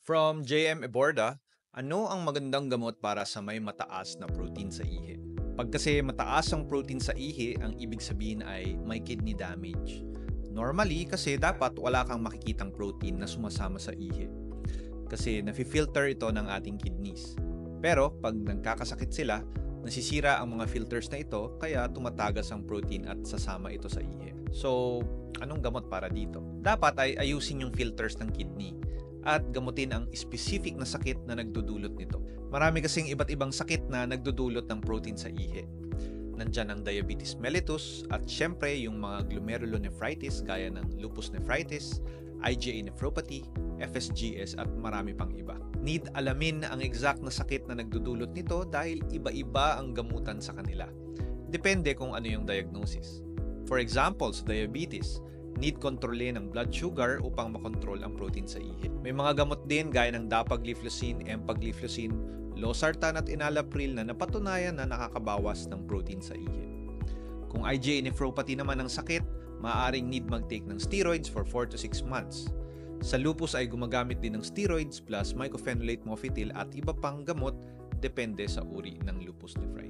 From JM Eborda, ano ang magandang gamot para sa may mataas na protein sa ihi? Pag kasi mataas ang protein sa ihi, ang ibig sabihin ay may kidney damage. Normally, kasi dapat wala kang makikitang protein na sumasama sa ihi. Kasi nafi-filter ito ng ating kidneys. Pero pag nagkakasakit sila, nasisira ang mga filters na ito kaya tumatagas ang protein at sasama ito sa ihi. So, anong gamot para dito? Dapat ay ayusin yung filters ng kidney at gamutin ang specific na sakit na nagdudulot nito. Marami kasing iba't ibang sakit na nagdudulot ng protein sa ihi. Nandyan ang diabetes mellitus at syempre yung mga glomerulonephritis gaya ng lupus nephritis, IgA nephropathy, FSGS at marami pang iba. Need alamin ang exact na sakit na nagdudulot nito dahil iba-iba ang gamutan sa kanila. Depende kung ano yung diagnosis. For example, sa diabetes, need kontrolin ang blood sugar upang makontrol ang protein sa ihi. May mga gamot din gaya ng dapagliflozin, empagliflozin, losartan at enalapril na napatunayan na nakakabawas ng protein sa ihi. Kung IgA nephropathy naman ang sakit, maaaring need mag-take ng steroids for 4 to 6 months. Sa lupus ay gumagamit din ng steroids plus mycophenolate mofetil at iba pang gamot depende sa uri ng lupus nephritis.